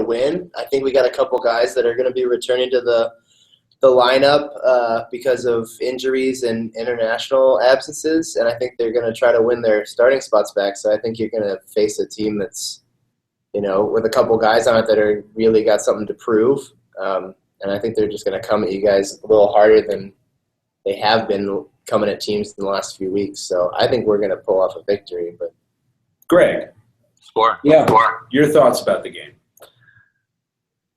win. I think we got a couple guys that are going to be returning to the lineup because of injuries and international absences, and I think they're going to try to win their starting spots back. So I think you're going to face a team that's, with a couple guys on it that are really got something to prove, and I think they're just going to come at you guys a little harder than they have been coming at teams in the last few weeks. So I think we're going to pull off a victory. But Greg, Score. Your thoughts about the game?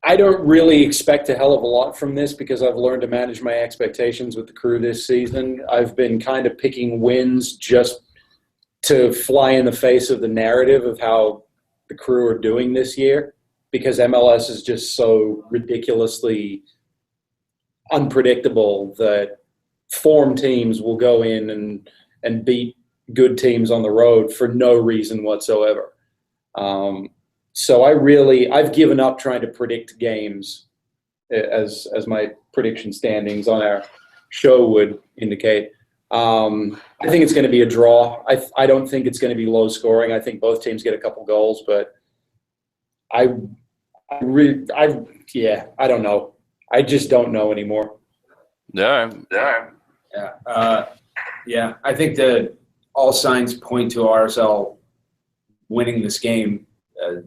I don't really expect a hell of a lot from this because I've learned to manage my expectations with the Crew this season. I've been kind of picking wins just to fly in the face of the narrative of how the Crew are doing this year, because MLS is just so ridiculously unpredictable that form teams will go in and beat good teams on the road for no reason whatsoever. So I've given up trying to predict games as my prediction standings on our show would indicate. I think it's going to be a draw. I don't think it's going to be low scoring. I think both teams get a couple goals, but I don't know. I just don't know anymore. Yeah. I think that all signs point to RSL winning this game.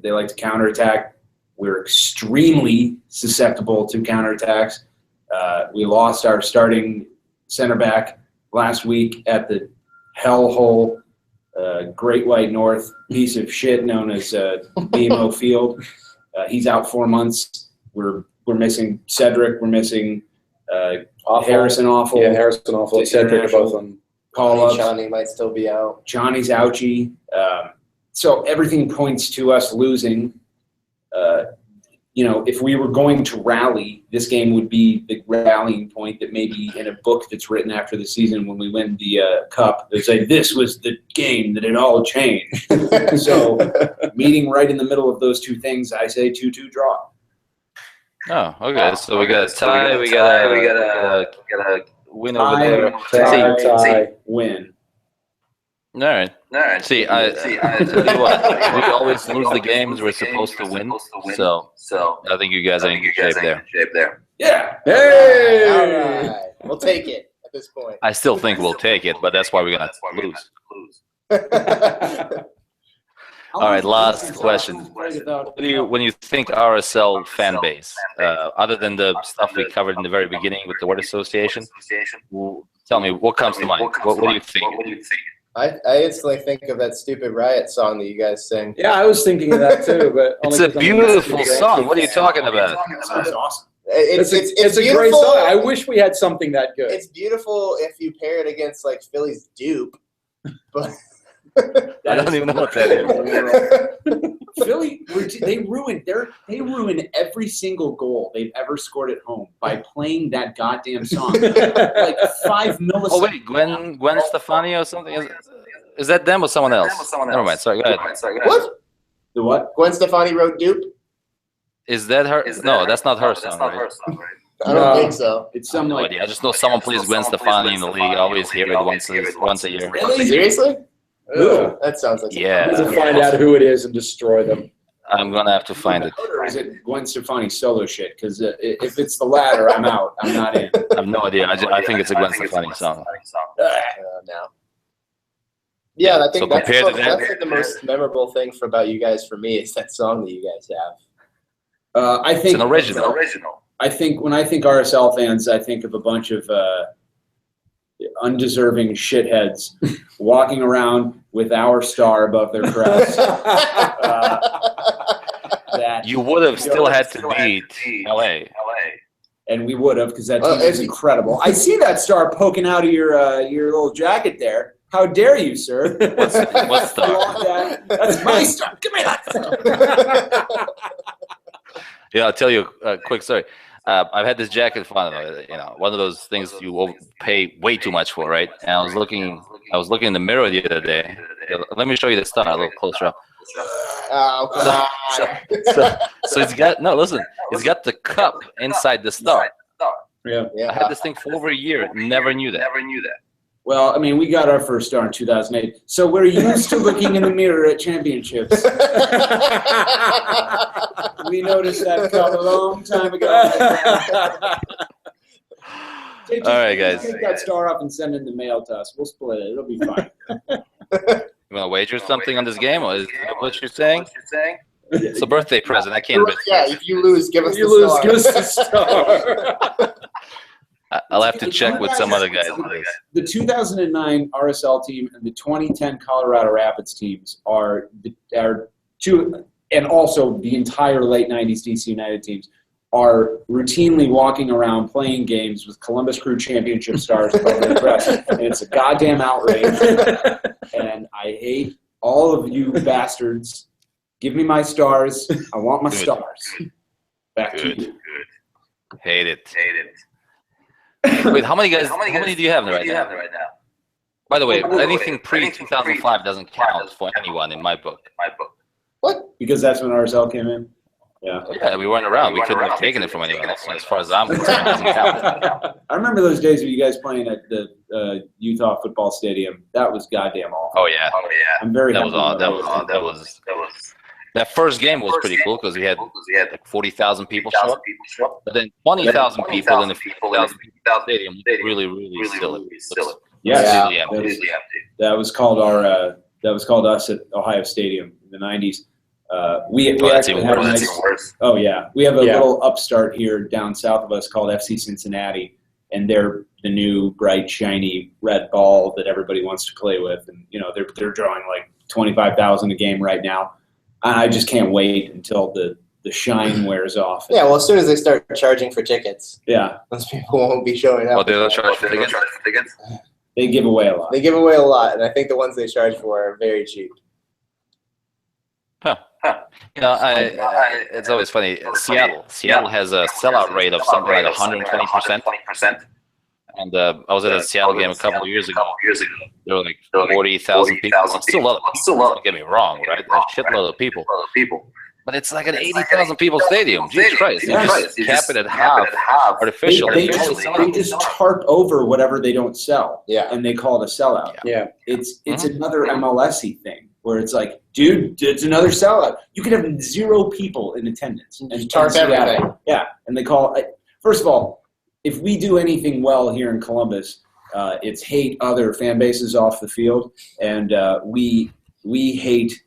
They like to counterattack. We're extremely susceptible to counterattacks. We lost our starting center back last week at the hellhole, Great White North piece of shit known as BMO Field. He's out 4 months. We're missing Cedric. We're missing Harrison Awful. Yeah, Harrison Awful. Cedric are both on call-ups. Johnny might still be out. Johnny's ouchie. So everything points to us losing. If we were going to rally, this game would be the rallying point that maybe in a book that's written after the season when we win the cup, they say this was the game that it all changed. So meeting right in the middle of those two things, I say 2-2 draw. Oh, okay. So we got a tie. We got a win over there. Tie, win. All right. See, I tell you what, we always lose the games we're supposed to win. So I think you guys are in good shape there. Yeah. Hey! All right. We'll take it at this point. I still think we'll take it, but that's why we're gonna lose. All right, last question. When you think RSL fan base, other than the stuff we covered in the very beginning with the Word Association, tell me what comes to mind. What do you think? I instantly think of that stupid Riot song that you guys sing. Yeah, I was thinking of that too, but It's a beautiful song. What are you talking about? That's awesome. It's a great song. I wish we had something that good. It's beautiful if you pair it against like Philly's Dupe, but I don't even know what that is. Philly, they ruin every single goal they've ever scored at home by playing that goddamn song. Like 5 milliseconds. Oh wait, Gwen Stefani or something? Is that them or someone else? Never mind. Sorry, go ahead. What? The what? Gwen Stefani wrote Dupe? Is that her? No, that's not her song, right? I don't think so. It's I have some no like idea. I just know someone plays Gwen Stefani in the league. I always hear it once a year. Really? Seriously? Ugh. That sounds like Yeah. We need to find out who it is and destroy them. I'm gonna have to find it. Or is it Gwen Stefani solo shit? Because if it's the latter, I'm out. I'm not in. I have no idea. I think it's a Gwen Stefani song. now. Yeah, I think So that's, compared to that- that's like the most memorable thing about you guys for me is that song that you guys have. I think It's an original. I think when I think RSL fans, I think of a bunch of undeserving shitheads walking around with our star above their crest. That You would have still had to beat LA. and we would have because that team is incredible. I see that star poking out of your little jacket there. How dare you, sir? What star? That's my star. Give me that star. Yeah, I'll tell you a quick story. I've had this jacket for, one of those things you pay way too much for, right? And I was looking in the mirror the other day. Let me show you the star a little closer up. Oh, come on. So it's got it's got the cup inside the star. Yeah. I had this thing for over a year. Never knew that. Well, I mean, we got our first star in 2008, so we're used to looking in the mirror at championships. We noticed that a long time ago. All right, guys. Take that star up and send it in the mail to us. We'll split it. It'll be fine. You want to wager something on this game, or is that what you're saying? It's a birthday present. I can't risk Yeah, it. if you lose, give us You the lose, star. give us the star. I'll have to check with some other guys on this. The 2009 RSL team and the 2010 Colorado Rapids teams are two, and also the entire late 90s DC United teams are routinely walking around playing games with Columbus Crew Championship stars from their press, and it's a goddamn outrage. And I hate all of you bastards. Give me my stars. I want my Good. stars. Back to Good. you. Hate it. Wait, how many guys? How many do you have right now? By the way, anything pre-2005 doesn't count for anyone in my book. What? Because that's when RSL came in? Yeah. Yeah, we weren't around. We couldn't have taken it from anyone else. As far as I'm concerned, it doesn't count. I remember those days of you guys playing at the Utah football stadium. That was goddamn awful. Oh yeah, I'm very that happy was with all. That first game was pretty cool because we had like 40,000 people show up, but then 20,000 people in the 50,000 stadium. Really silly. Yes. Completely empty. That was called us at Ohio Stadium in the 90s. We That's actually even have a worse. nice, oh yeah, we have a Yeah. little upstart here down south of us called FC Cincinnati, and they're the new bright shiny red ball that everybody wants to play with, and they're drawing like 25,000 a game right now. I just can't wait until the shine wears off. Yeah, well, as soon as they start charging for tickets, Yeah, those people won't be showing Oh, up. they don't charge for tickets? they give away a lot. They give away a lot, and I think the ones they charge for are very cheap. It's always funny. Seattle has a sellout rate of something like 120%. And I was at a Seattle game a couple of years ago. There were like 40,000 people. Still a lot of people. Don't get me wrong, right? A shitload of people. But it's like an 80,000 people stadium. Jesus Christ. You just cap it at half artificially. They just tarp over whatever they don't sell, Yeah. and they call it a sellout. Yeah. It's another MLS-y thing where it's like, dude, it's another sellout. You could have 0 people in attendance. Just tarp everything. Yeah, and they call it. First of all, if we do anything well here in Columbus, it's hate other fan bases off the field, and we hate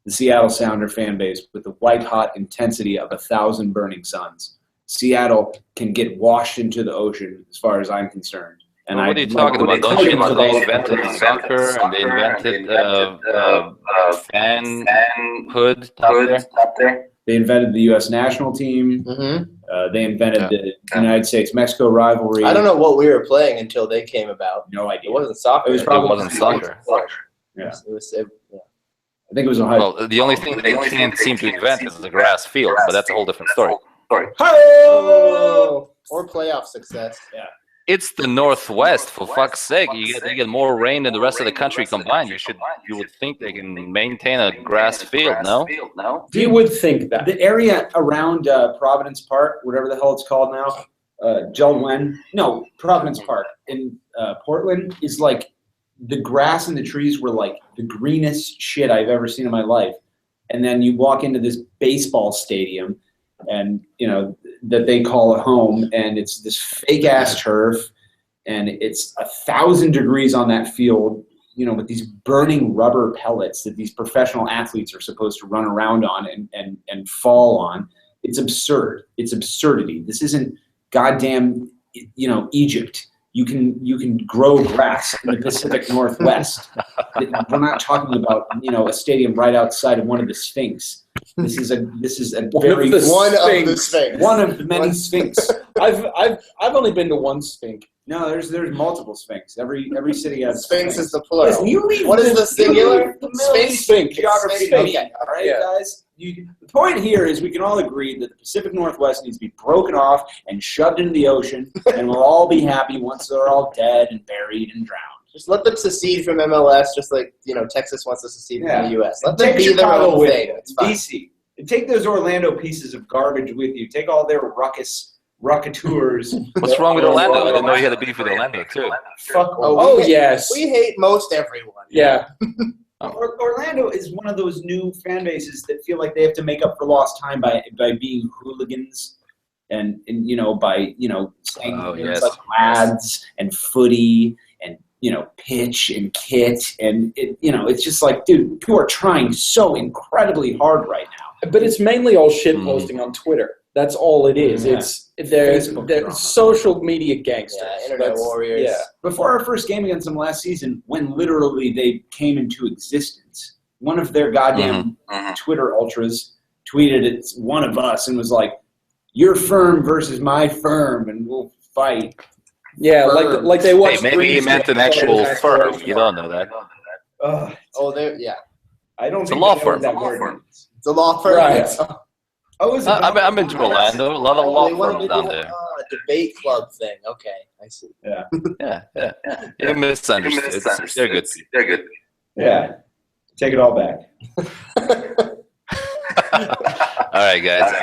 the Seattle Sounder fan base with the white-hot intensity of 1,000 burning suns. Seattle can get washed into the ocean, as far as I'm concerned. And What are you talking about? Don't you know they invented soccer and they invented fanhood up there? They invented the U.S. national team. Mm-hmm. They invented the United States-Mexico rivalry. I don't know what we were playing until they came about. No idea. It wasn't soccer. It was It probably wasn't soccer. Yeah. Yeah. I think it was Ohio. Well, the only thing they can't seem to invent is the grass field, but that's a whole different story. Oh! Or playoff success. It's the Northwest, for fuck's sake. You get more rain than the rest of the country combined. You would think they can maintain a grass field, no? You would think that. The area around Providence Park, whatever the hell it's called now, Providence Park in Portland is like the grass and the trees were like the greenest shit I've ever seen in my life. And then you walk into this baseball stadium and, that they call a home, and it's this fake ass turf, and it's 1,000 degrees on that field, with these burning rubber pellets that these professional athletes are supposed to run around on and fall on. It's absurd. It's absurdity. This isn't goddamn, Egypt. You can grow grass in the Pacific Northwest. We're not talking about, a stadium right outside of one of the Sphinx. This is a very One of the Sphinx. one of the many Sphinx. I've only been to one Sphinx. No, there's multiple Sphinx. Every city has Sphinx is the plural. Listen, you leave What is the singular? Sphinx Sphinx. geography. Sphinx. Okay, all right, Yeah. guys. The point here is we can all agree that the Pacific Northwest needs to be broken off and shoved into the ocean, and we'll all be happy once they're all dead and buried and drowned. Just let them secede from MLS, just like Texas wants to secede from the U.S. Let them Take be their Chicago own with thing. you. It's fine. DC. And take those Orlando pieces of garbage with you. Take all their ruckus Rocketeurs. What's wrong with Orlando? I didn't know you had a beef with Orlando too. Fuck Oh, we- yes. We hate most everyone. Yeah. Orlando is one of those new fan bases that feel like they have to make up for lost time by being hooligans and by saying Oh, things yes. like lads and footy and pitch and kit and it's just like, dude, you are trying so incredibly hard right now. But it's mainly all shit posting on Twitter. That's all it is. Yeah. They're Facebook social media gangsters. Yeah, internet That's- warriors. Yeah. Before our first game against them last season, when literally they came into existence, one of their goddamn Twitter ultras tweeted at one of us and was like, "Your firm versus my firm, and we'll fight." Yeah, like they watch. Hey, maybe he meant an actual firm. You don't know that. Oh, yeah. I don't It's a think law they know what firm. that word means. It's a law firm. Right. Oh, is it? I've been to Orlando. A lot of Oh, law they wanted firms to down do there. a debate club thing. Okay, I see. Yeah. You misunderstood. They're good. Yeah. Take it all back. All right, guys.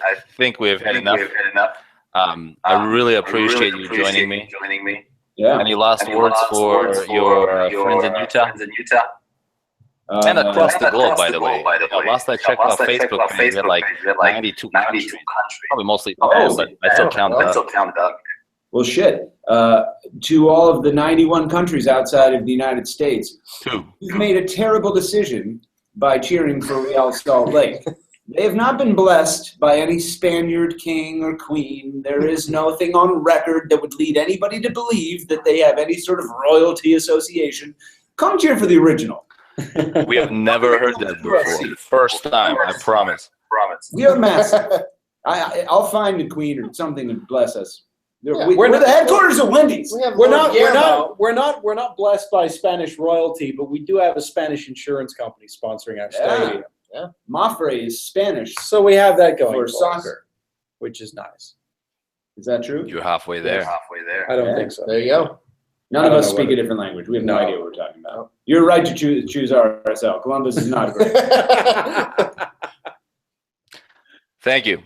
I think we've had enough. I really appreciate you joining me. Yeah. Any last words for your friends in Utah? And across the globe, by the way. Last I checked our Facebook page, we had like 92 countries. Probably mostly Oh, but I still count that. Well, shit. To all of the 91 countries outside of the United States, 2. you've made a terrible decision by cheering for Real Salt Lake. They have not been blessed by any Spaniard king or queen. There is nothing on record that would lead anybody to believe that they have any sort of royalty association. Come cheer for the original. We have never heard that before. First time, I promise. We are massive. I'll find the queen or something to bless us. Yeah, We're the headquarters of Wendy's. We have We're Lord Guillermo. not blessed by Spanish royalty, but we do have a Spanish insurance company sponsoring our Yeah. stadium. Mafre is Spanish So we have that going for us, soccer. which is nice. Is that true? You're halfway there. I don't Yeah. think so. There you go. None I of don't us know speak what a different language. We have no No. idea what we're talking about. You're right to choose RSL. Columbus is not great. Thank you.